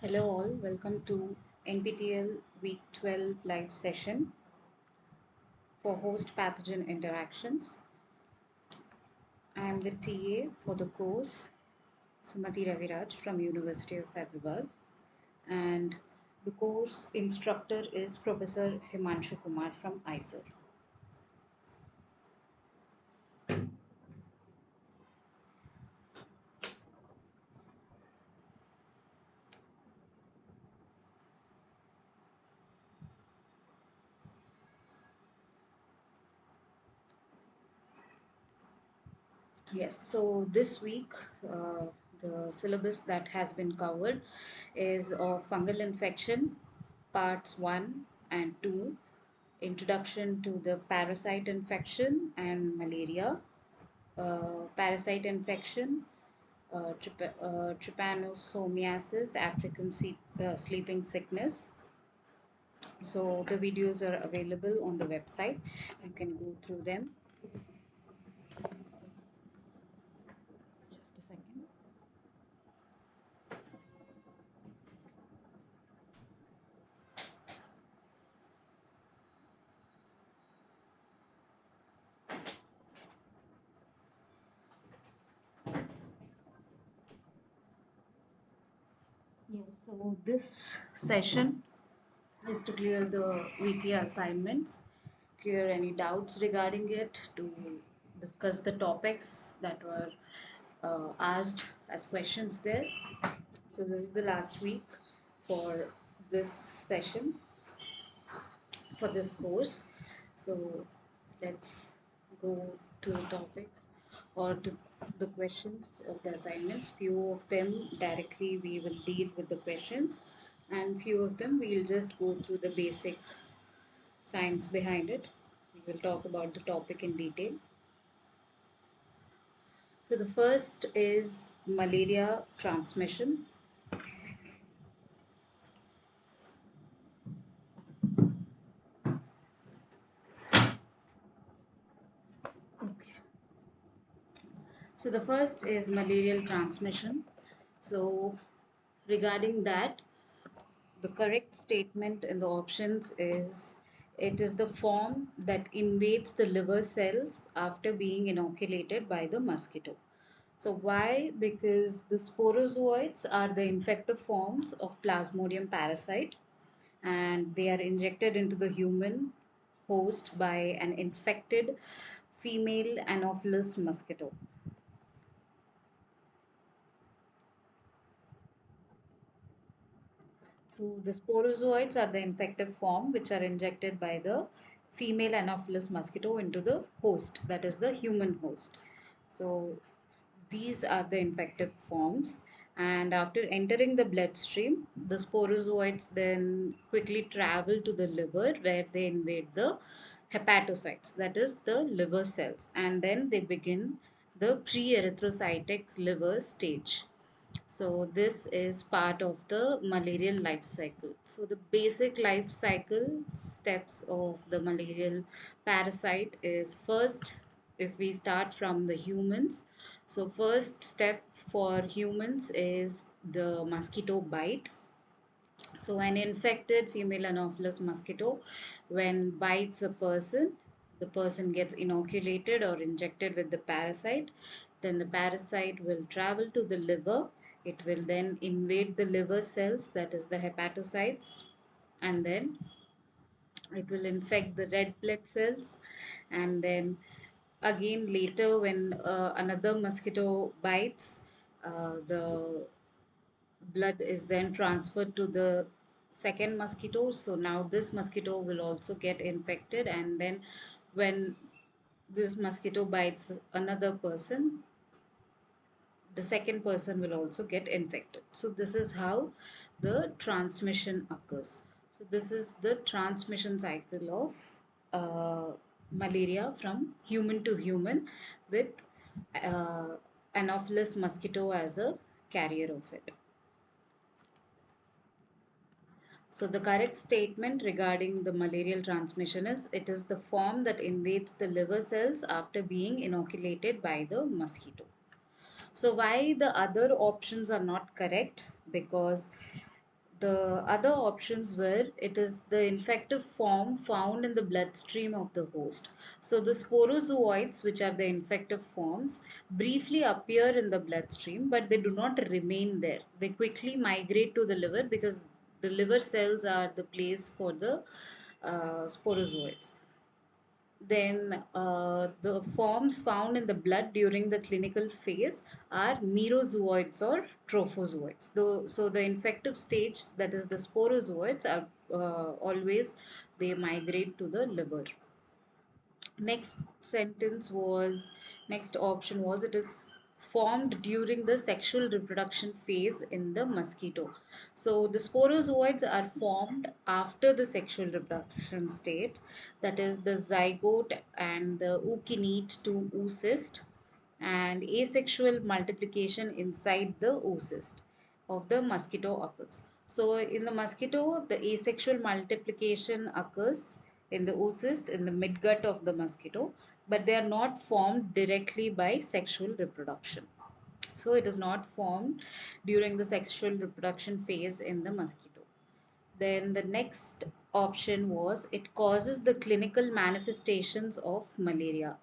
Hello all, welcome to NPTEL Week 12 live session for host pathogen interactions. I am the TA for the course, Sumati Raviraj from University of Hyderabad, and the course instructor is Professor Himanshu Kumar from ISER. Yes, so this week the syllabus that has been covered is of fungal infection, parts 1 and 2, introduction to the parasite infection and malaria, parasite infection, trypanosomiasis, African sleeping sickness. So the videos are available on the website. You can go through them. Just a second. Yes, so this session is to clear the weekly assignments, clear any doubts regarding it, to discuss the topics that were asked as questions there. So, this is the last week for this session, for this course. So, let's go to the topics or to the questions of the assignments. Few of them directly we will deal with the questions, and few of them we'll just go through the basic science behind it. We will talk about the topic in detail. So, the first is malaria transmission. Okay. So, the first is malarial transmission. So, regarding that, the correct statement in the options is it is the form that invades the liver cells after being inoculated by the mosquito. So why? Because the sporozoites are the infective forms of Plasmodium parasite, and they are injected into the human host by an infected female Anopheles mosquito. So the sporozoites are the infective form which are injected by the female Anopheles mosquito into the host, that is the human host. So these are the infective forms, and after entering the bloodstream, the sporozoites then quickly travel to the liver where they invade the hepatocytes, that is the liver cells, and then they begin the pre-erythrocytic liver stage. So this is part of the malarial life cycle. So the basic life cycle steps of the malarial parasite is first, if we start from the humans. So first step for humans is the mosquito bite. So an infected female Anopheles mosquito, when bites a person, the person gets inoculated or injected with the parasite. Then the parasite will travel to the liver. It will then invade the liver cells, that is the hepatocytes, and then it will infect the red blood cells. And then again later, when another mosquito bites, the blood is then transferred to the second mosquito. So now this mosquito will also get infected, and then when this mosquito bites another person, the second person will also get infected. So this is how the transmission occurs. So this is the transmission cycle of malaria from human to human, with uh, Anopheles mosquito as a carrier of it. So the correct statement regarding the malarial transmission is it is the form that invades the liver cells after being inoculated by the mosquito. So why the other options are not correct? Because The other options were it is the infective form found in the bloodstream of the host. So the sporozoites, which are the infective forms, briefly appear in the bloodstream, but they do not remain there. They quickly migrate to the liver because the liver cells are the place for the sporozoites. Then the forms found in the blood during the clinical phase are merozoites or trophozoites. So the infective stage, that is the sporozoites, are always they migrate to the liver. Next sentence was Next option was it is formed during the sexual reproduction phase in the mosquito. So the sporozoites are formed after the sexual reproduction state, that is the zygote and the ookinete to oocyst, and asexual multiplication inside the oocyst of the mosquito occurs. So in the mosquito, the asexual multiplication occurs in the oocyst in the midgut of the mosquito, but they are not formed directly by sexual reproduction. So it is not formed during the sexual reproduction phase in the mosquito. Then the next option was it causes the clinical manifestations of malaria.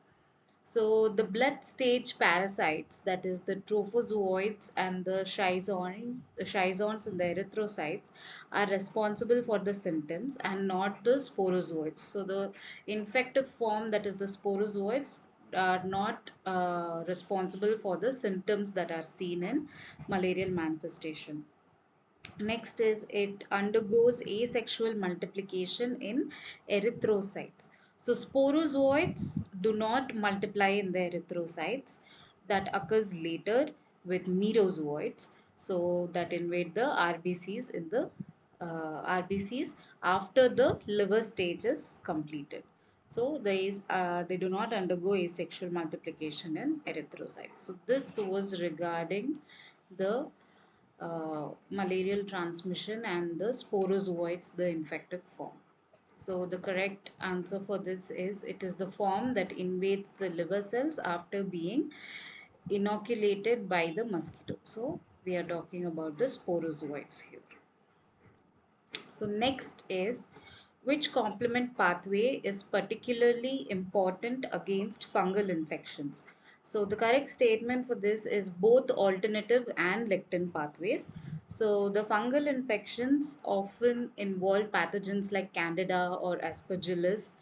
So the blood stage parasites, that is the trophozoites and the schizons and the erythrocytes, are responsible for the symptoms and not the sporozoites. So the infective form, that is the sporozoites, are not responsible for the symptoms that are seen in malarial manifestation. Next is it undergoes asexual multiplication in erythrocytes. So sporozoites do not multiply in the erythrocytes. That occurs later with merozoites. So that invade the RBCs in the RBCs after the liver stage is completed. So they do not undergo asexual multiplication in erythrocytes. So this was regarding the malarial transmission and the sporozoites, the infective form. So the correct answer for this is it is the form that invades the liver cells after being inoculated by the mosquito. So we are talking about the sporozoites here. So next is which complement pathway is particularly important against fungal infections? So the correct statement for this is both alternative and lectin pathways. So the fungal infections often involve pathogens like Candida or Aspergillus,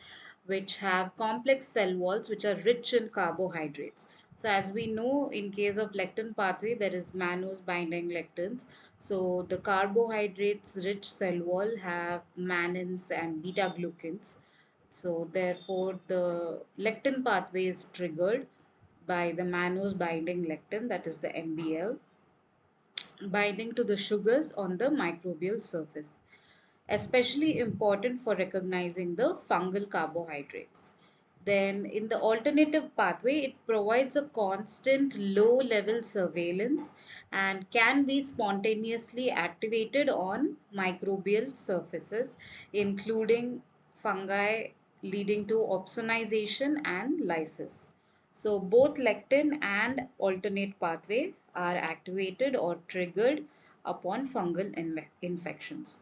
which have complex cell walls which are rich in carbohydrates. So as we know, in case of lectin pathway, there is mannose binding lectins. So the carbohydrates rich cell wall have mannins and beta glucans. So therefore, the lectin pathway is triggered by the mannose binding lectin, that is the MBL, binding to the sugars on the microbial surface, especially important for recognizing the fungal carbohydrates. Then, in the alternative pathway, it provides a constant low level surveillance and can be spontaneously activated on microbial surfaces, including fungi, leading to opsonization and lysis. So, both lectin and alternate pathway are activated or triggered upon fungal infections.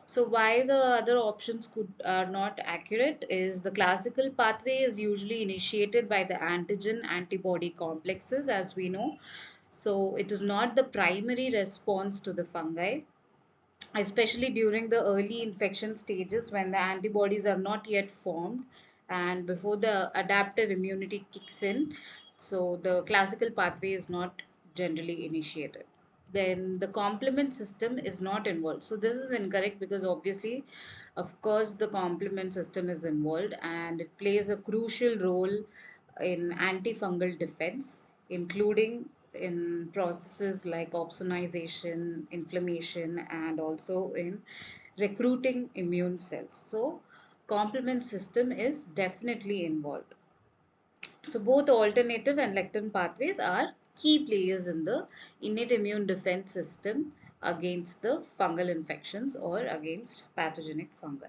So why the other options could are not accurate is the classical pathway is usually initiated by the antigen antibody complexes, as we know. So it is not the primary response to the fungi, especially during the early infection stages when the antibodies are not yet formed and before the adaptive immunity kicks in. So the classical pathway is not generally initiated. Then the complement system is not involved. So this is incorrect because obviously, of course, the complement system is involved and it plays a crucial role in antifungal defense, including in processes like opsonization, inflammation, and also in recruiting immune cells. So complement system is definitely involved. So both alternative and lectin pathways are key players in the innate immune defense system against the fungal infections or against pathogenic fungi.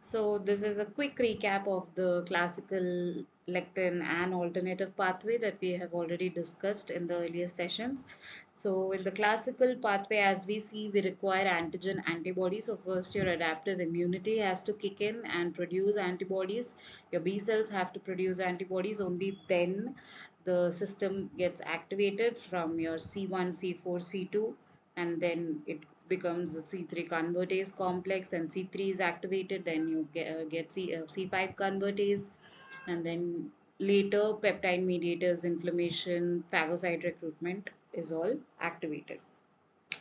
So this is a quick recap of the classical lectin and alternative pathway that we have already discussed in the earlier sessions. So in the classical pathway, as we see, we require antigen antibodies. So first your adaptive immunity has to kick in and produce antibodies. Your B cells have to produce antibodies. Only then the system gets activated from your C1, C4, C2, and then it becomes a C3 convertase complex, and C3 is activated, then you get C5 convertase, and then later peptide mediators, inflammation, phagocyte recruitment is all activated.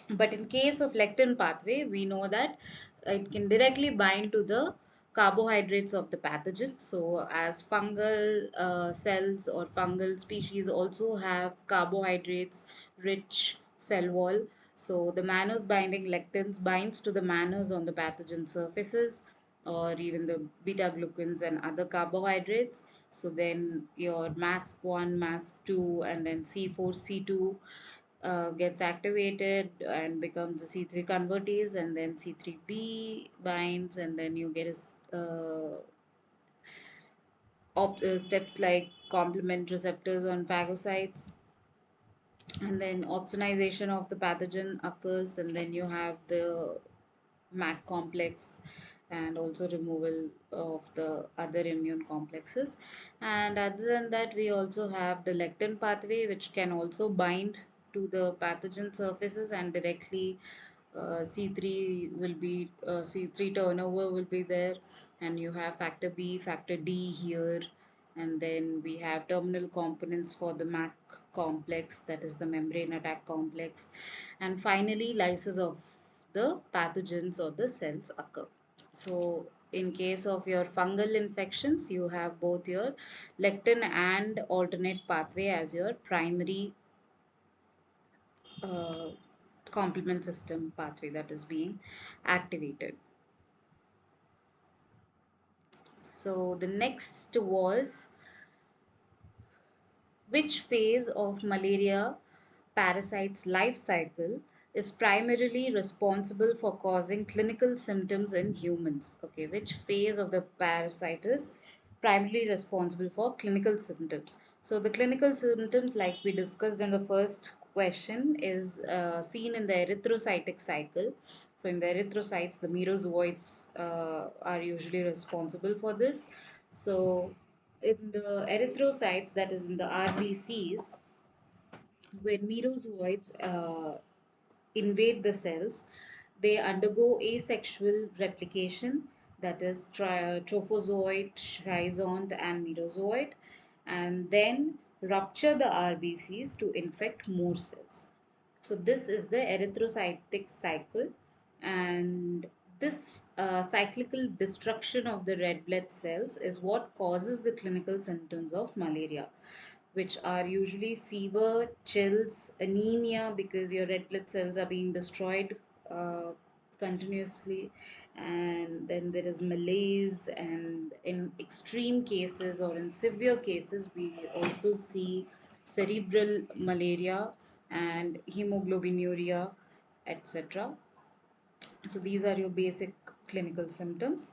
But in case of lectin pathway, we know that it can directly bind to the carbohydrates of the pathogen. So as fungal cells or fungal species also have carbohydrates rich cell wall. So the mannose binding lectins binds to the mannose on the pathogen surfaces, or even the beta glucans and other carbohydrates. So then your MASP1, MASP2, and then C4, C2 gets activated and becomes a C3 convertase, and then C3b binds, and then you get steps like complement receptors on phagocytes, and then opsonization of the pathogen occurs, and then you have the MAC complex and also removal of the other immune complexes. And other than that, we also have the lectin pathway, which can also bind to the pathogen surfaces and directly C3 turnover will be there, and you have factor B, factor D here, and then we have terminal components for the MAC complex, that is the membrane attack complex, and finally lysis of the pathogens or the cells occur. So in case of your fungal infections, you have both your lectin and alternate pathway as your primary uh, complement system pathway that is being activated. So the next was, which phase of malaria parasite's life cycle is primarily responsible for causing clinical symptoms in humans? Okay, which phase of the parasite is primarily responsible for clinical symptoms? So, the clinical symptoms, like we discussed in the first question, is seen in the erythrocytic cycle. So, in the erythrocytes, the merozoites are usually responsible for this. So, in the erythrocytes, that is in the RBCs, when merozoites invade the cells, they undergo asexual replication, that is trophozoite, schizont, and merozoite, and then rupture the RBCs to infect more cells. So this is the erythrocytic cycle, and this cyclical destruction of the red blood cells is what causes the clinical symptoms of malaria, which are usually fever, chills, anemia, because your red blood cells are being destroyed uh, continuously, and then there is malaise, and in extreme cases or in severe cases, we also see cerebral malaria and hemoglobinuria, etc. So these are your basic clinical symptoms.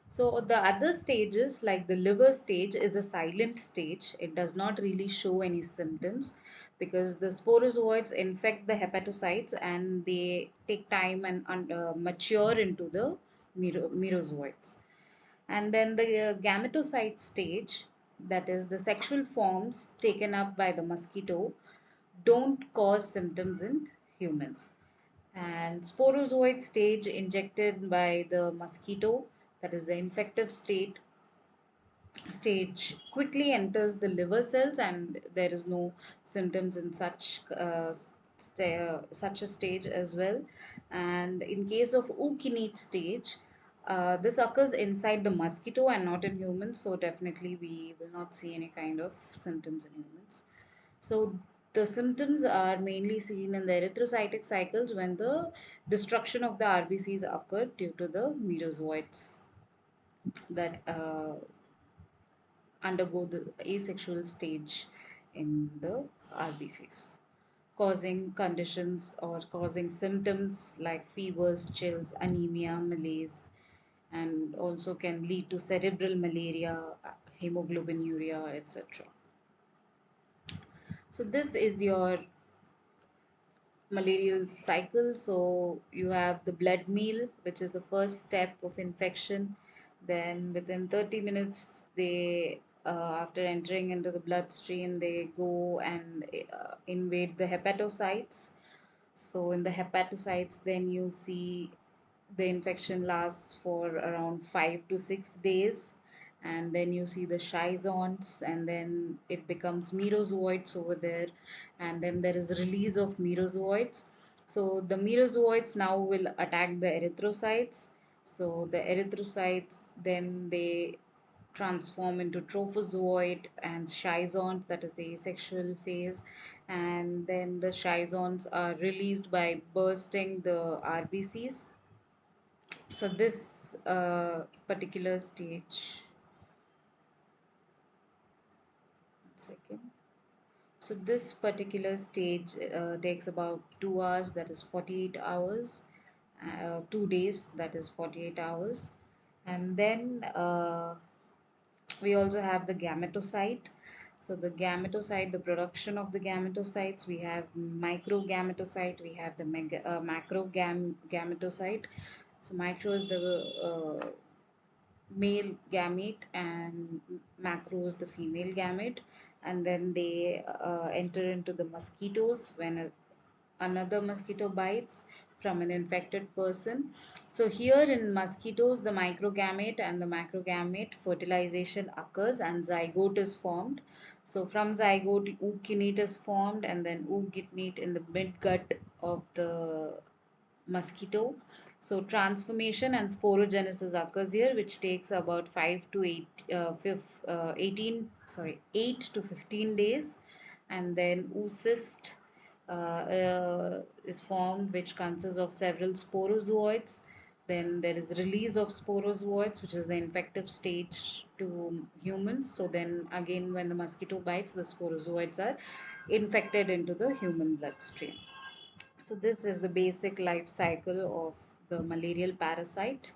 So the other stages, like the liver stage, is a silent stage. It does not really show any symptoms because the sporozoites infect the hepatocytes and they take time and mature into the merozoites. And then the gametocyte stage, that is the sexual forms taken up by the mosquito, don't cause symptoms in humans. And sporozoite stage injected by the mosquito, that is the infective stage, quickly enters the liver cells, and there is no symptoms in such a stage as well. And in case of ookinete stage, this occurs inside the mosquito and not in humans, so definitely we will not see any kind of symptoms in humans. So the symptoms are mainly seen in the erythrocytic cycles when the destruction of the RBCs occur due to the merozoites that undergo the asexual stage in the RBCs, causing conditions or causing symptoms like fevers, chills, anemia, malaise, and also can lead to cerebral malaria, hemoglobinuria, etc. So this is your malarial cycle. So you have the blood meal, which is the first step of infection. Then within 30 minutes, they after entering into the bloodstream, they go and invade the hepatocytes. So in the hepatocytes, then you see the infection lasts for around 5 to 6 days, and then you see the schizons, and then it becomes merozoites over there, and then there is release of merozoites. So the merozoites now will attack the erythrocytes. So the erythrocytes, then they transform into trophozoite and schizont, that is the asexual phase, and then the schizons are released by bursting the RBCs. So this particular stage, one second. So this particular stage takes about 2 hours, that is 48 hours, 2 days, that is 48 hours. And then we also have the gametocyte. So the gametocyte, the production of the gametocytes, we have microgametocyte, we have the gametocyte. So micro is the male gamete and macro is the female gamete, and then they enter into the mosquitoes when another mosquito bites from an infected person. So here in mosquitoes, the microgamete and the macrogamete fertilization occurs and zygote is formed. So from zygote, ookinete is formed, and then ookinete in the midgut of the mosquito. So transformation and sporogenesis occurs here, which takes about 8 to 15 days, and then oocyst is formed, which consists of several sporozoites. Then there is release of sporozoites, which is the infective stage to humans. So then again, when the mosquito bites, the sporozoites are infected into the human bloodstream. So this is the basic life cycle of the malarial parasite.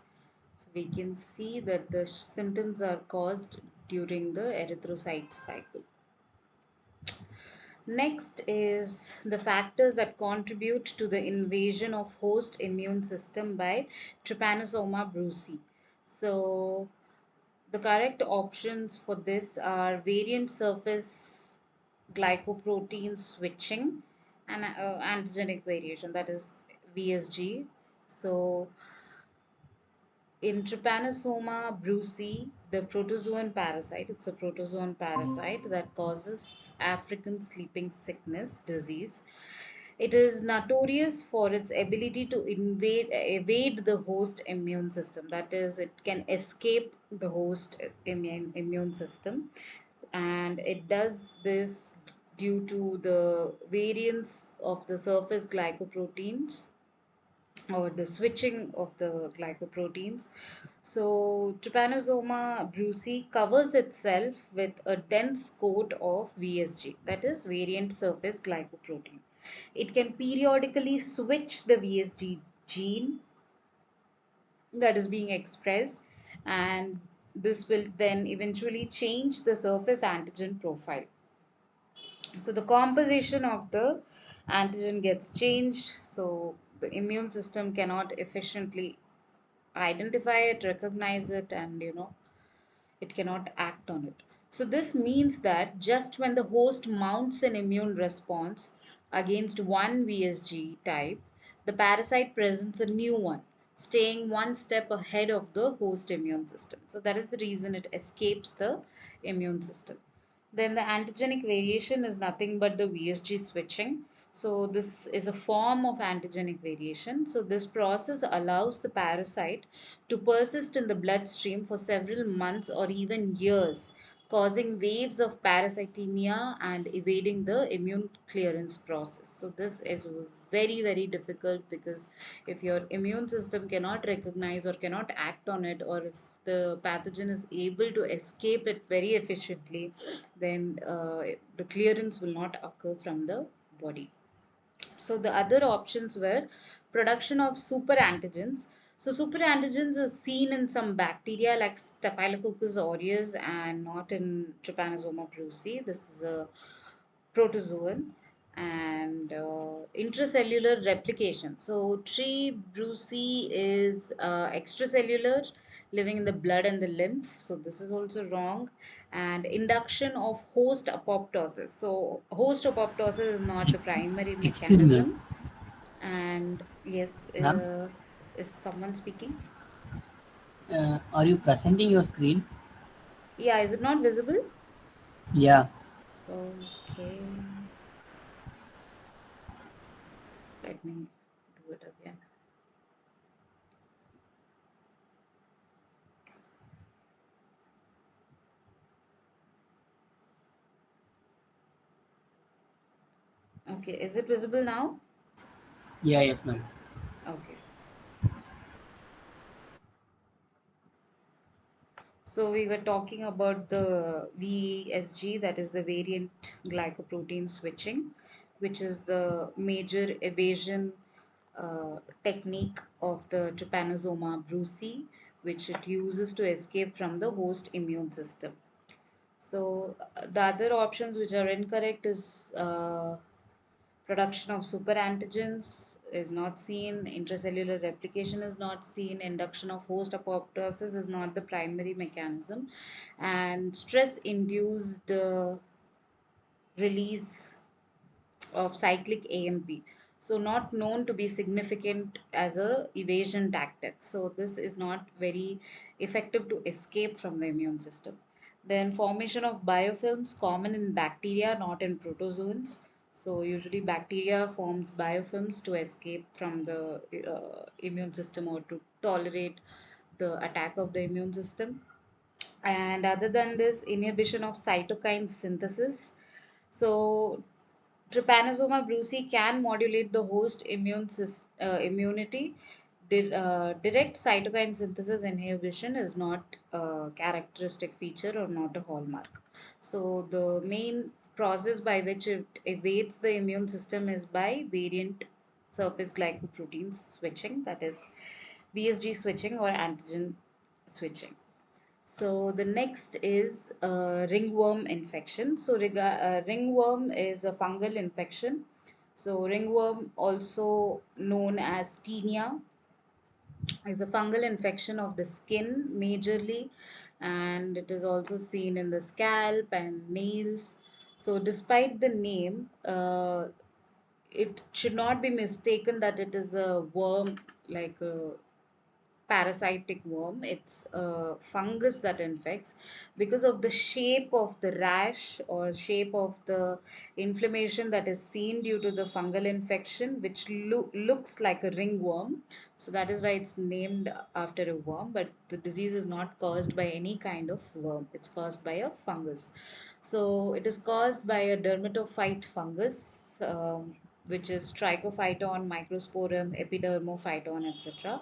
So we can see that the symptoms are caused during the erythrocyte cycle. Next is the factors that contribute to the invasion of host immune system by Trypanosoma brucei. So the correct options for this are variant surface glycoprotein switching and antigenic variation, that is VSG. So in Trypanosoma brucei, the protozoan parasite, it's a protozoan parasite that causes African sleeping sickness disease. It is notorious for its ability to evade the host immune system. That is, it can escape the host immune system, and it does this due to the variance of the surface glycoproteins or the switching of the glycoproteins. So, Trypanosoma brucei covers itself with a dense coat of VSG, that is variant surface glycoprotein. It can periodically switch the VSG gene that is being expressed, and this will then eventually change the surface antigen profile. So the composition of the antigen gets changed, so the immune system cannot efficiently identify it, recognize it, and it cannot act on it. So this means that just when the host mounts an immune response against one VSG type, the parasite presents a new one, staying one step ahead of the host immune system. So that is the reason it escapes the immune system. Then the antigenic variation is nothing but the VSG switching. So this is a form of antigenic variation. So this process allows the parasite to persist in the bloodstream for several months or even years, causing waves of parasitemia and evading the immune clearance process. So this is very, very difficult, because if your immune system cannot recognize or cannot act on it, or if the pathogen is able to escape it very efficiently, then the clearance will not occur from the body. So the other options were production of super antigens. So superantigens is seen in some bacteria like Staphylococcus aureus and not in Trypanosoma brucei. This is a protozoan and intracellular replication. So tree brucei is extracellular, living in the blood and the lymph. So this is also wrong. And induction of host apoptosis. So host apoptosis is not the Ex- primary Excuse me, mechanism. And yes, ma'am. is someone speaking? Are you presenting your screen? Yeah, is it not visible? Yeah. Okay, let me do it again. Okay, is it visible now? Yeah. Yes, ma'am. Okay. So we were talking about the VSG, that is the variant glycoprotein switching, which is the major evasion technique of the Trypanosoma brucei, which it uses to escape from the host immune system. So the other options which are incorrect is production of superantigens is not seen, intracellular replication is not seen, induction of host apoptosis is not the primary mechanism, and stress induced release of cyclic AMP. So not known to be significant as a evasion tactic. So this is not very effective to escape from the immune system. Then formation of biofilms common in bacteria, not in protozoans. So usually bacteria forms biofilms to escape from the immune system or to tolerate the attack of the immune system. And other than this, inhibition of cytokine synthesis. So Trypanosoma brucei can modulate the host immunity. Direct cytokine synthesis inhibition is not a characteristic feature or not a hallmark. So, the main process by which it evades the immune system is by variant surface glycoprotein switching, that is VSG switching or antigen switching. So the next is ringworm infection. So ringworm is a fungal infection. So ringworm, also known as tinea, is a fungal infection of the skin majorly, and it is also seen in the scalp and nails. So despite the name, it should not be mistaken that it is a worm like a parasitic worm. It's a fungus that infects because of the shape of the rash or shape of the inflammation that is seen due to the fungal infection, which looks like a ringworm. So that is why it's named after a worm, but the disease is not caused by any kind of worm. It's caused by a fungus. So it is caused by a dermatophyte fungus, which is Trichophyton, Microsporum, Epidermophyton, etc.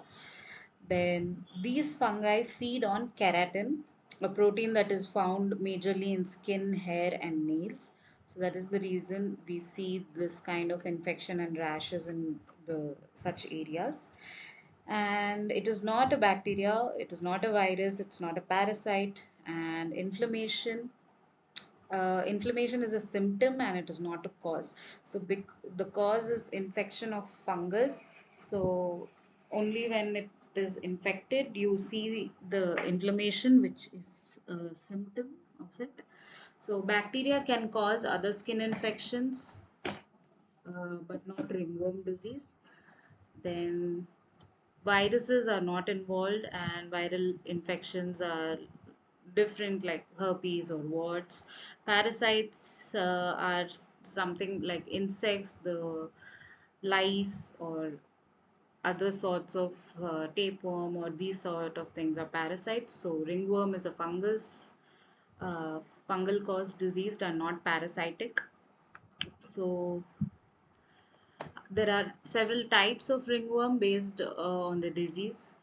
Then these fungi feed on keratin, a protein that is found majorly in skin, hair, and nails. So that is the reason we see this kind of infection and rashes in the such areas. And it is not a bacteria, it is not a virus, it's not a parasite. And inflammation is a symptom and it is not a cause. So the cause is infection of fungus. So only when it is infected you see the inflammation, which is a symptom of it. So bacteria can cause other skin infections, but not ringworm disease. Then viruses are not involved, and viral infections are different, like herpes or warts. Parasites are something like insects, the lice, or other sorts of tapeworm, or these sort of things are parasites. So ringworm is a fungus, uh, fungal caused disease and not parasitic. So there are several types of ringworm based on the disease,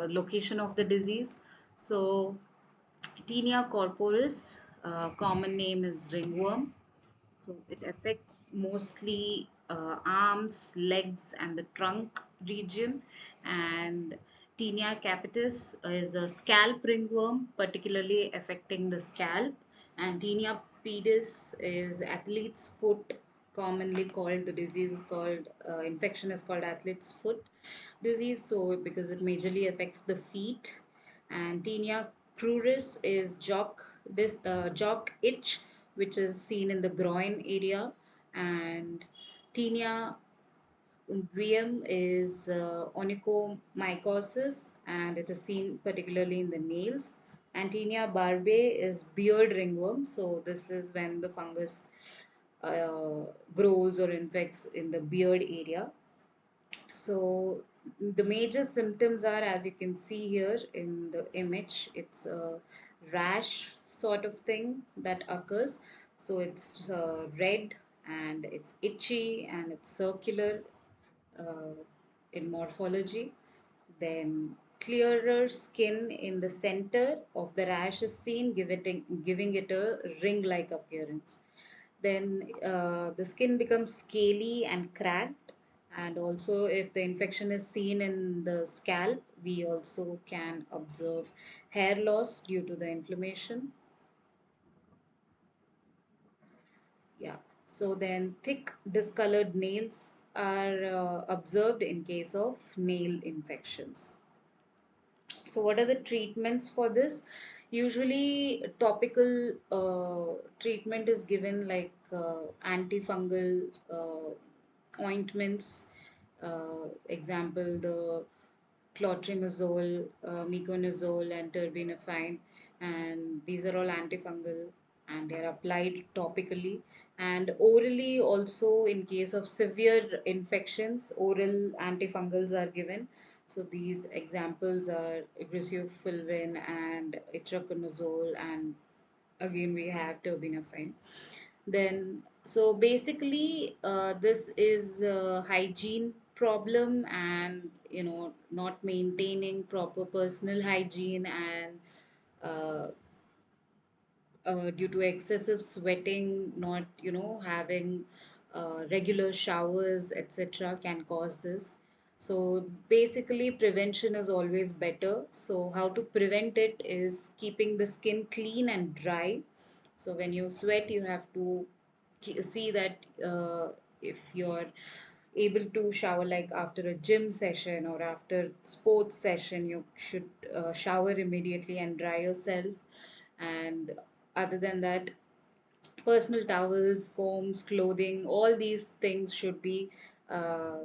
location of the disease. So, Tinea corporis, common name is ringworm. So, it affects mostly arms, legs, and the trunk region, and Tinea capitis is a scalp ringworm, particularly affecting the scalp. And Tinea pedis is athlete's foot, commonly called, the disease is called, infection is called athlete's foot disease. So, because it majorly affects the feet. And Tinea cruris is jock itch, which is seen in the groin area. And Tinea Unguium is onychomycosis, and it is seen particularly in the nails. Antinia barbae is beard ringworm. So this is when the fungus uh, grows or infects in the beard area. So the major symptoms are, as you can see here in the image, it's a rash sort of thing that occurs. So it's red and it's itchy and it's circular uh, in morphology. Then clearer skin in the center of the rash is seen, giving it a ring-like appearance. Then the skin becomes scaly and cracked. And also, if the infection is seen in the scalp, we also can observe hair loss due to the inflammation. Yeah. So then thick discolored nails are observed in case of nail infections. So what are the treatments for this? Usually topical treatment is given, like antifungal ointments. Example, the clotrimazole, meconazole, and terbinafine, and these are all antifungal and they are applied topically. And orally, also, in case of severe infections, oral antifungals are given. So these examples are griseofulvin and itraconazole, and again we have terbinafine. Then, so basically, this is a hygiene problem, and not maintaining proper personal hygiene, and uh, due to excessive sweating, not having regular showers, etc., can cause this. So basically, prevention is always better. So how to prevent it is keeping the skin clean and dry. So when you sweat, you have to see that if you're able to shower, like after a gym session or after sports session, you should shower immediately and dry yourself. And other than that, personal towels, combs, clothing, all these things should be uh,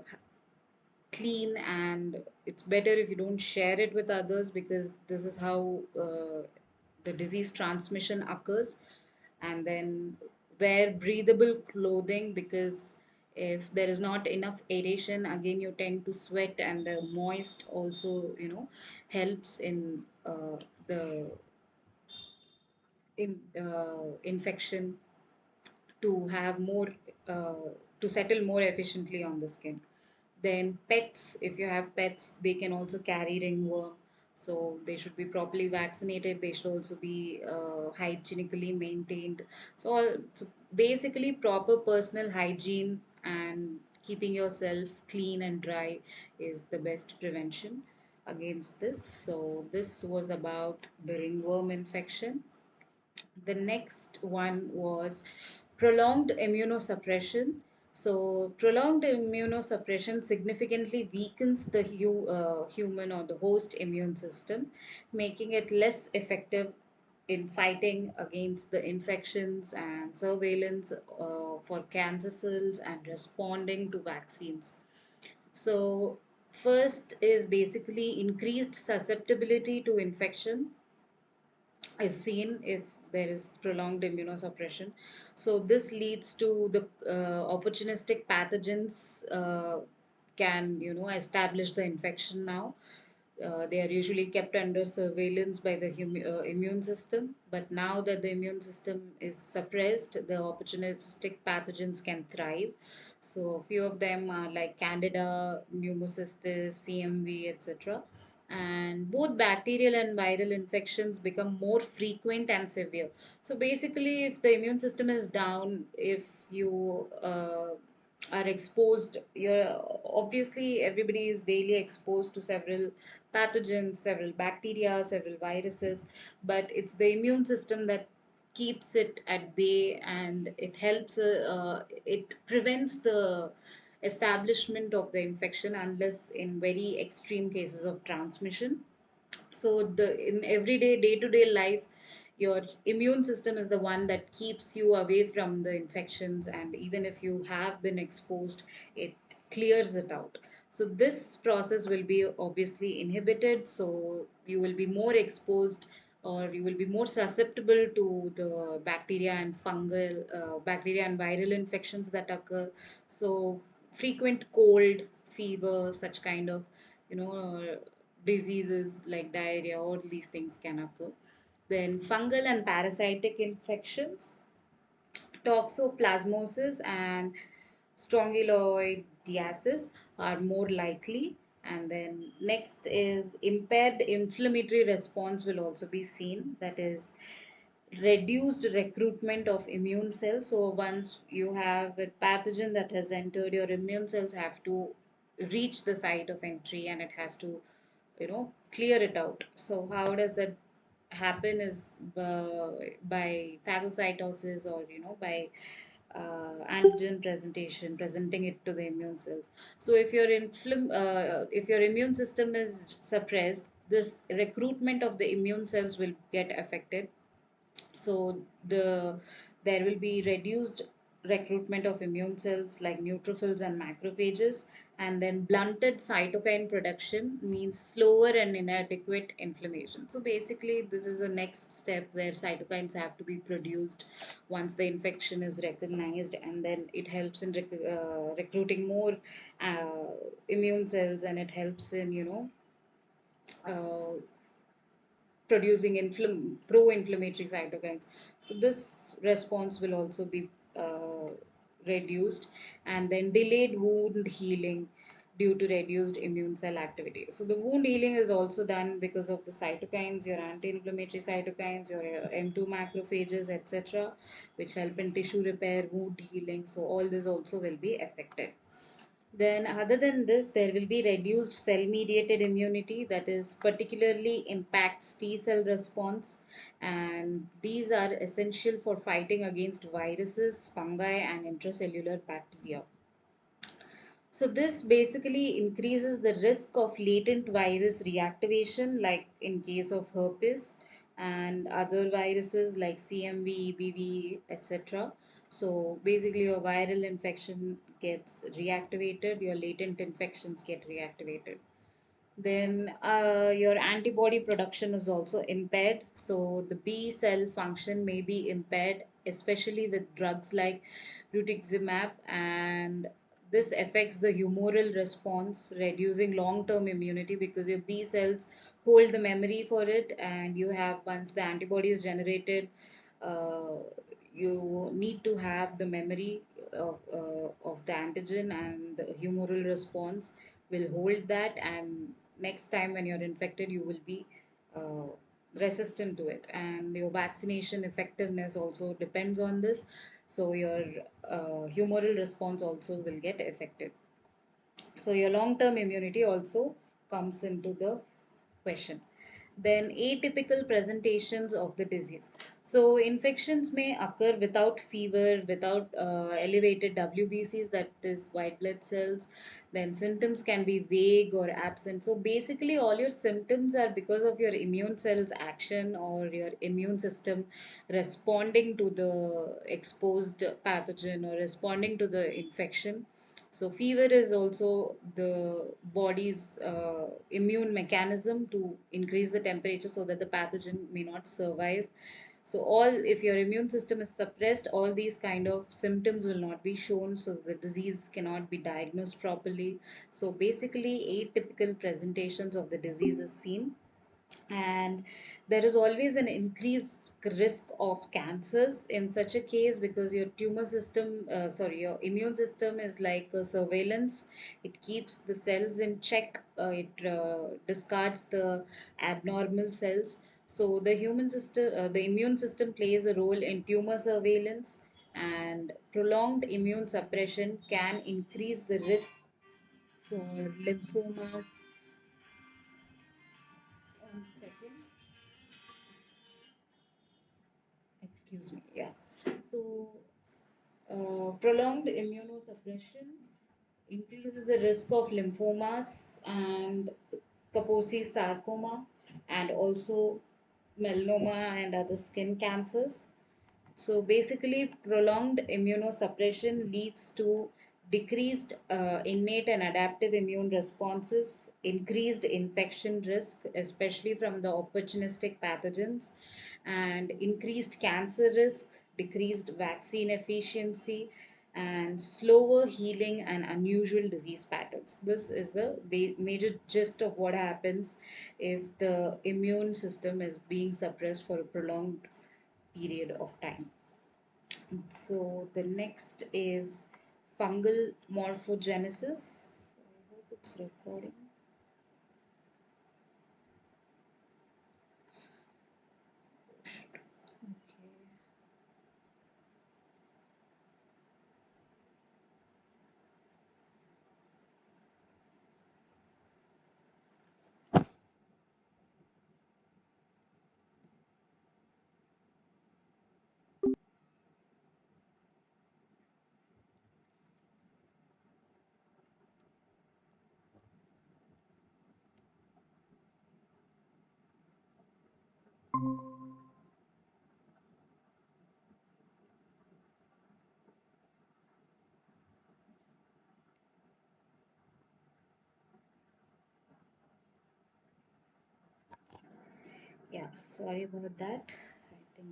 clean, and it's better if you don't share it with others, because this is how the disease transmission occurs. And then wear breathable clothing, because if there is not enough aeration, again you tend to sweat, and the moist also helps in the infection to have more to settle more efficiently on the skin. Then pets, if you have pets, they can also carry ringworm. So they should be properly vaccinated. They should also be hygienically maintained. So basically, proper personal hygiene and keeping yourself clean and dry is the best prevention against this. So this was about the ringworm infection. The next one was prolonged immunosuppression. So, prolonged immunosuppression significantly weakens the human or the host immune system, making it less effective in fighting against the infections and surveillance for cancer cells and responding to vaccines. So, first is basically increased susceptibility to infection is seen if there is prolonged immunosuppression. So this leads to the opportunistic pathogens can establish the infection now. They are usually kept under surveillance by the immune system, but now that the immune system is suppressed, the opportunistic pathogens can thrive. So a few of them are like Candida, Pneumocystis, CMV, etc. And both bacterial and viral infections become more frequent and severe. So basically, if the immune system is down, if you are exposed, you're obviously everybody is daily exposed to several pathogens, several bacteria, several viruses, but it's the immune system that keeps it at bay, and it helps, it prevents the establishment of the infection unless in very extreme cases of transmission. So the in everyday day-to-day life, your immune system is the one that keeps you away from the infections, and even if you have been exposed, it clears it out. So this process will be obviously inhibited, so you will be more exposed, or you will be more susceptible to the bacteria and fungal, bacteria and viral infections that occur. So frequent cold, fever, such kind of, you know, diseases like diarrhea, all these things can occur. Then fungal and parasitic infections, toxoplasmosis and strongyloidiasis are more likely. And then next is impaired inflammatory response will also be seen. That is reduced recruitment of immune cells. So once you have a pathogen that has entered, your immune cells have to reach the site of entry, and it has to, clear it out. So how does that happen is by phagocytosis, or by antigen presentation, presenting it to the immune cells. So if your immune system is suppressed, this recruitment of the immune cells will get affected. So there will be reduced recruitment of immune cells like neutrophils and macrophages, and then blunted cytokine production means slower and inadequate inflammation. So basically, this is the next step where cytokines have to be produced once the infection is recognized, and then it helps in recruiting more uh, immune cells, and it helps in uh, producing pro-inflammatory cytokines. So this response will also be reduced, and then delayed wound healing due to reduced immune cell activity. So the wound healing is also done because of the cytokines, your anti-inflammatory cytokines, your M2 macrophages, etc., which help in tissue repair, wound healing. So all this also will be affected. Then, other than this, there will be reduced cell mediated immunity, that is, particularly impacts T cell response, and these are essential for fighting against viruses, fungi, and intracellular bacteria. So, this basically increases the risk of latent virus reactivation, like in case of herpes and other viruses like CMV, EBV, etc. So, basically, your viral infection gets reactivated, your latent infections get reactivated. Then your antibody production is also impaired. So the B cell function may be impaired, especially with drugs like rituximab, and this affects the humoral response, reducing long-term immunity because your B cells hold the memory for it, and you have once the antibody is generated, uh, you need to have the memory of the antigen, and the humoral response will hold that, and next time when you're infected you will be uh, resistant to it, and your vaccination effectiveness also depends on this. So your humoral response also will get affected. So your long term immunity also comes into the question. Then atypical presentations of the disease. So infections may occur without fever, without elevated WBCs, that is white blood cells. Then symptoms can be vague or absent. So basically, all your symptoms are because of your immune cells action, or your immune system responding to the exposed pathogen, or responding to the infection. So fever is also the body's immune mechanism to increase the temperature so that the pathogen may not survive. So all, if your immune system is suppressed, all these kind of symptoms will not be shown, so the disease cannot be diagnosed properly. So basically, atypical presentations of the disease is seen, and there is always an increased risk of cancers in such a case, because your your immune system is like a surveillance. It keeps the cells in check, it discards the abnormal cells. So the the immune system plays a role in tumor surveillance, and prolonged immune suppression can increase the risk for lymphomas. One second, excuse me. Yeah. So, prolonged immunosuppression increases the risk of lymphomas and Kaposi sarcoma and also melanoma and other skin cancers. So basically, prolonged immunosuppression leads to decreased innate and adaptive immune responses, increased infection risk, especially from the opportunistic pathogens, and increased cancer risk, decreased vaccine efficiency, and slower healing and unusual disease patterns. This is the major gist of what happens if the immune system is being suppressed for a prolonged period of time. So the next is fungal morphogenesis. I hope it's recording. Okay. Yeah, sorry about that. I think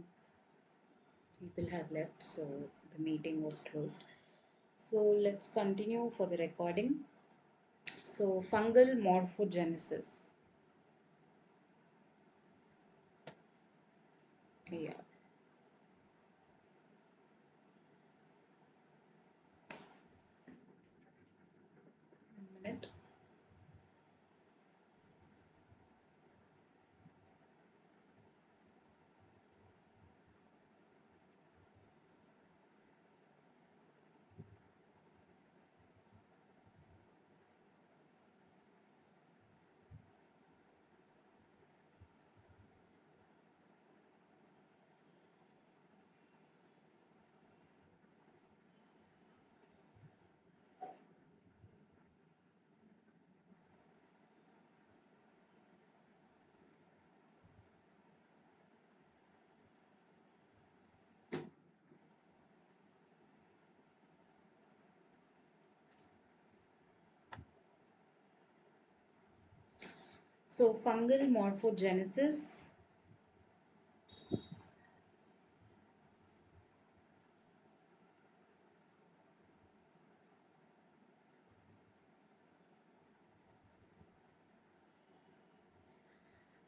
people have left, so the meeting was closed. So let's continue for the recording. So fungal morphogenesis. Yeah, 1 minute. So fungal morphogenesis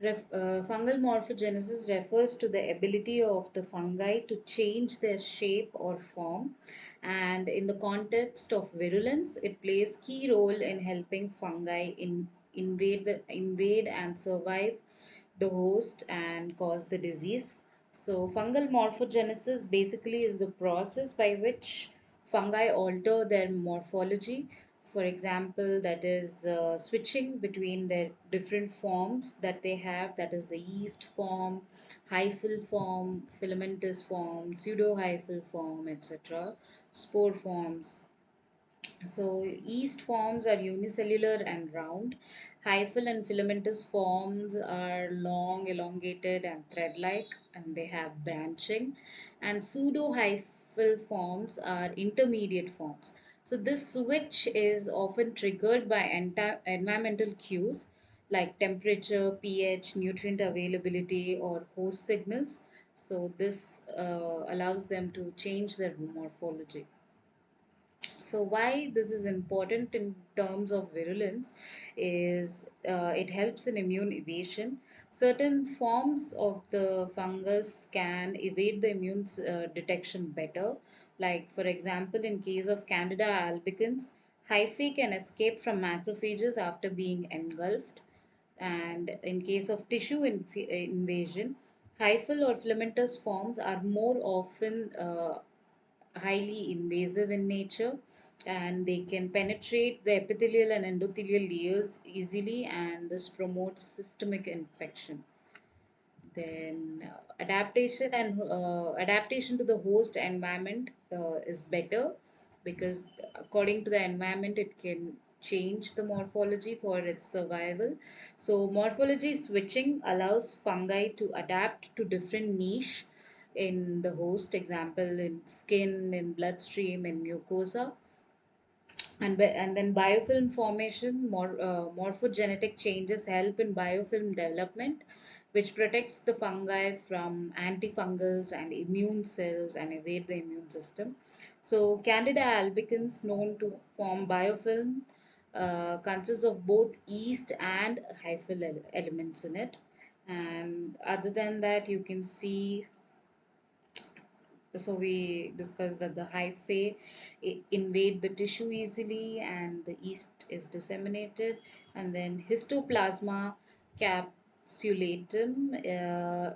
fungal morphogenesis refers to the ability of the fungi to change their shape or form, and in the context of virulence, it plays key role in helping fungi invade and survive the host and cause the disease. So, fungal morphogenesis basically is the process by which fungi alter their morphology. For example, that is switching between their different forms that they have, that is the yeast form, hyphal form, filamentous form, pseudohyphal form, etc., spore forms. So, yeast forms are unicellular and round. Hyphal and filamentous forms are long, elongated, and thread like, and they have branching. And pseudohyphal forms are intermediate forms. So, this switch is often triggered by environmental cues like temperature, pH, nutrient availability, or host signals. So, this allows them to change their morphology. So, why this is important in terms of virulence is it helps in immune evasion. Certain forms of the fungus can evade the immune detection better. Like, for example, in case of Candida albicans, hyphae can escape from macrophages after being engulfed. And in case of tissue invasion, hyphal or filamentous forms are more often highly invasive in nature, and they can penetrate the epithelial and endothelial layers easily, and this promotes systemic infection. Then adaptation to the host environment is better, because according to the environment it can change the morphology for its survival. So morphology switching allows fungi to adapt to different niche in the host, example in skin, in bloodstream, in mucosa. And then biofilm formation, morphogenetic changes help in biofilm development, which protects the fungi from antifungals and immune cells and evade the immune system. So Candida albicans, known to form biofilm, consists of both yeast and hyphal elements in it. And other than that, you can see, so we discussed that the hyphae invade the tissue easily and the yeast is disseminated. And then histoplasma capsulatum,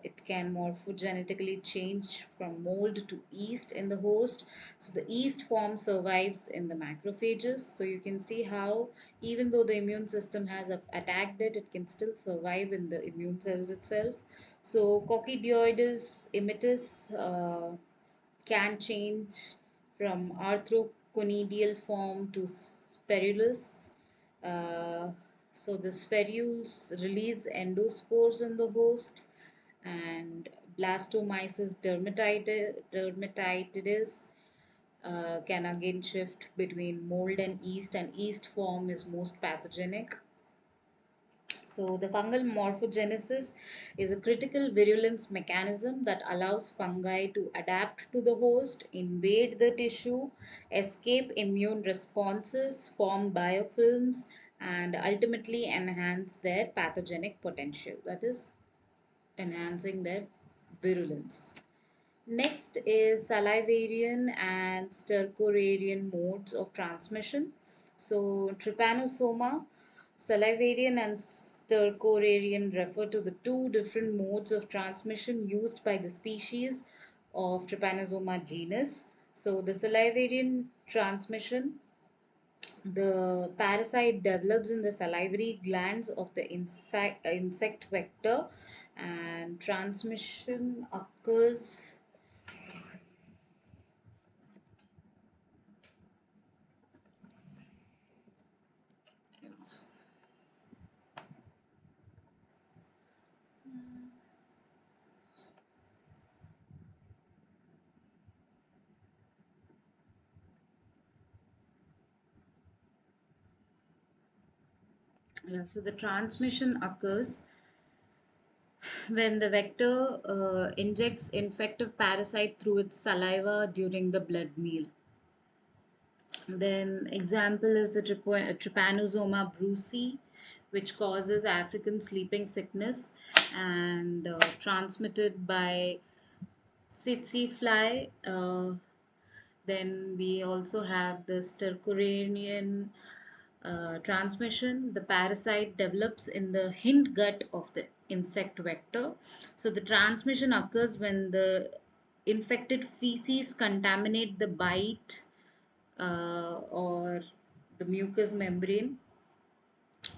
it can morphogenetically change from mold to yeast in the host. So the yeast form survives in the macrophages. So you can see how, even though the immune system has attacked it, it can still survive in the immune cells itself. So Coccidioides immitis can change from arthroconadial form to spherulus. Uh, so the spherules release endospores in the host, and blastomyces dermatitis can again shift between mold and yeast form is most pathogenic. So, the fungal morphogenesis is a critical virulence mechanism that allows fungi to adapt to the host, invade the tissue, escape immune responses, form biofilms, and ultimately enhance their pathogenic potential. That is, enhancing their virulence. Next is salivarian and stercorarian modes of transmission. So, trypanosoma, salivarian and stercorarian refer to the two different modes of transmission used by the species of Trypanosoma genus. So, the salivarian transmission, the parasite develops in the salivary glands of the insect vector, and transmission occurs. Yeah, so the transmission occurs when the vector injects infective parasite through its saliva during the blood meal. Then example is the Trypanosoma brucei, which causes African sleeping sickness and transmitted by tsetse fly. Then we also have the stercorarian transmission. The parasite develops in the hind gut of the insect vector. So the transmission occurs when the infected feces contaminate the bite or the mucous membrane.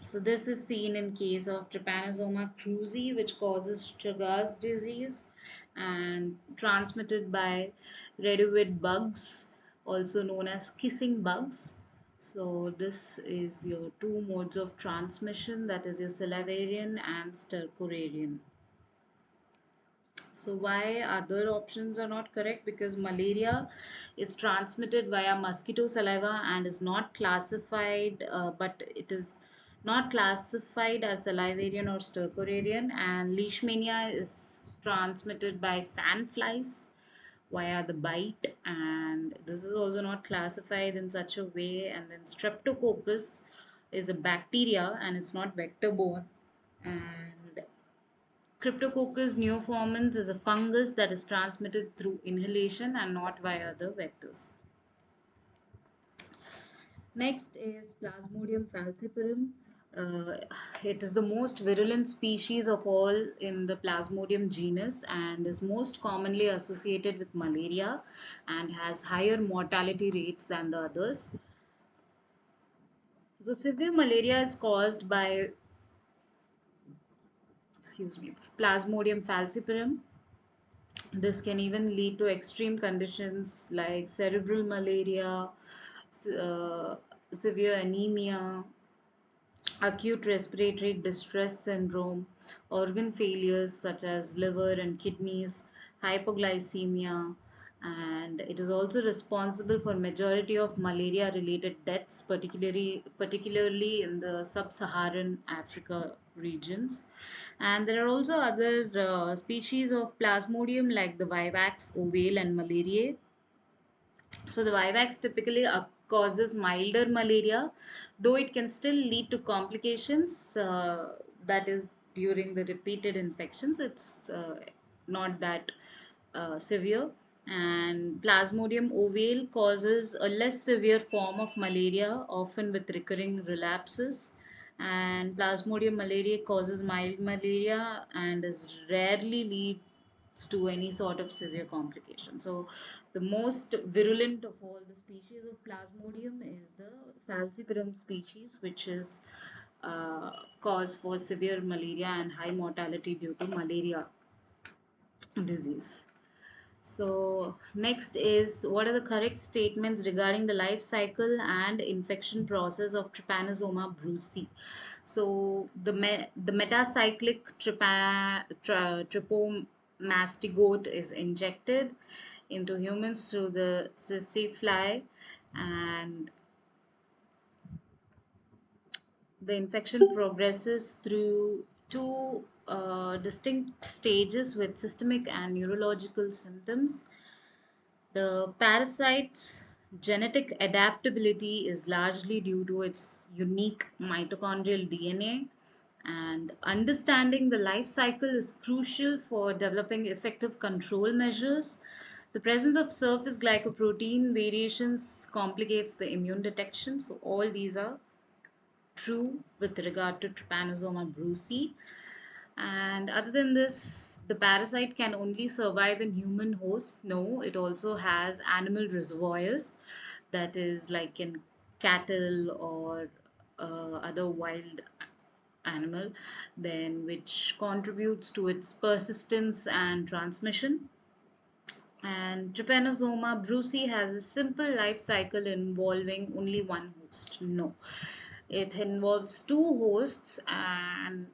So this is seen in case of Trypanosoma cruzi, which causes Chagas disease and transmitted by redwood bugs, also known as kissing bugs. So this is your two modes of transmission, that is your salivarian and stercorarian. So why other options are not correct? Because malaria is transmitted via mosquito saliva and is not classified, but it is not classified as salivarian or stercorarian. And leishmania is transmitted by sandflies via the bite, and this is also not classified in such a way. And then streptococcus is a bacteria and it's not vector borne. And Cryptococcus neoformans is a fungus that is transmitted through inhalation and not via the vectors. Next is Plasmodium falciparum. Uh, it is the most virulent species of all in the Plasmodium genus and is most commonly associated with malaria and has higher mortality rates than the others. So severe malaria is caused by, excuse me, Plasmodium falciparum. This can even lead to extreme conditions like cerebral malaria, severe anemia, acute respiratory distress syndrome, organ failures such as liver and kidneys, hypoglycemia, and it is also responsible for majority of malaria related deaths, particularly in the sub-Saharan Africa regions. And there are also other species of plasmodium like the vivax ovale and malariae. So the Vivax typically causes milder malaria, though it can still lead to complications. That is during the repeated infections. It's not that severe. And Plasmodium ovale causes a less severe form of malaria, often with recurring relapses. And Plasmodium malariae causes mild malaria and is rarely leads to any sort of severe complication. So the most virulent of all the species of Plasmodium is the falciparum species, which is cause for severe malaria and high mortality due to malaria disease. So, next is what are the correct statements regarding the life cycle and infection process of Trypanosoma brucei? So, the metacyclic trypomastigote is injected into humans through the tsetse fly, and the infection progresses through two distinct stages with systemic and neurological symptoms. The parasite's genetic adaptability is largely due to its unique mitochondrial DNA, and understanding the life cycle is crucial for developing effective control measures. The presence of surface glycoprotein variations complicates the immune detection, so all these are true with regard to Trypanosoma brucei. And other than this, the parasite can only survive in human hosts. No, it also has animal reservoirs, that is, like in cattle or other wild animal, then which contributes to its persistence and transmission. And Trypanosoma brucei has a simple life cycle involving only one host. No, it involves two hosts and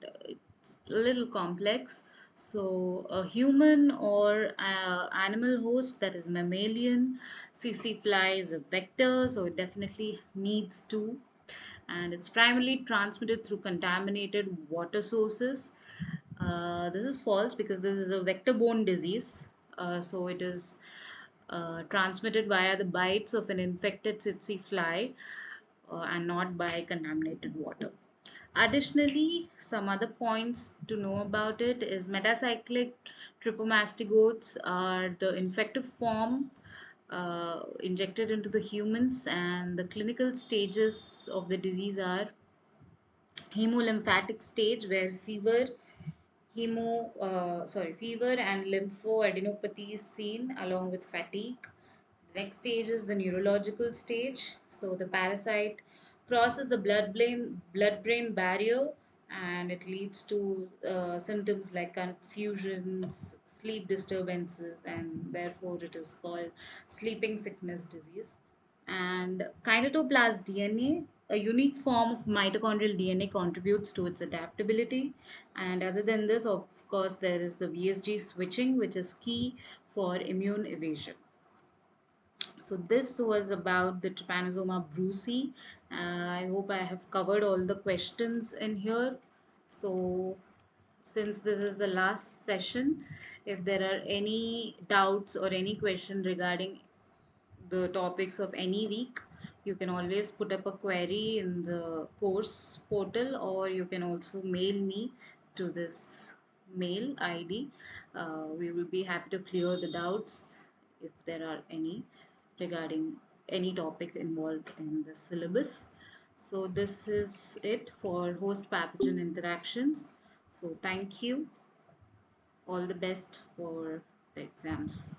it's a little complex. So, a human or animal host, that is mammalian, CC fly is a vector, so it definitely needs two, and it's primarily transmitted through contaminated water sources. This is false because this is a vector borne disease. So it is transmitted via the bites of an infected tsetse fly and not by contaminated water. Additionally, some other points to know about it is metacyclic trypomastigotes are the infective form injected into the humans, and the clinical stages of the disease are hemolymphatic stage where fever and lymphoadenopathy is seen along with fatigue. The next stage is the neurological stage. So the parasite crosses the blood-brain barrier, and it leads to symptoms like confusions, sleep disturbances, and therefore it is called sleeping sickness disease. And kinetoplast DNA, a unique form of mitochondrial DNA, contributes to its adaptability. And other than this, of course, there is the VSG switching, which is key for immune evasion. So this was about the Trypanosoma brucei. I hope I have covered all the questions in here. So since this is the last session, if there are any doubts or any question regarding the topics of any week, you can always put up a query in the course portal, or you can also mail me to this mail ID. We will be happy to clear the doubts if there are any regarding any topic involved in the syllabus. So this is it for host pathogen interactions. So thank you. All the best for the exams.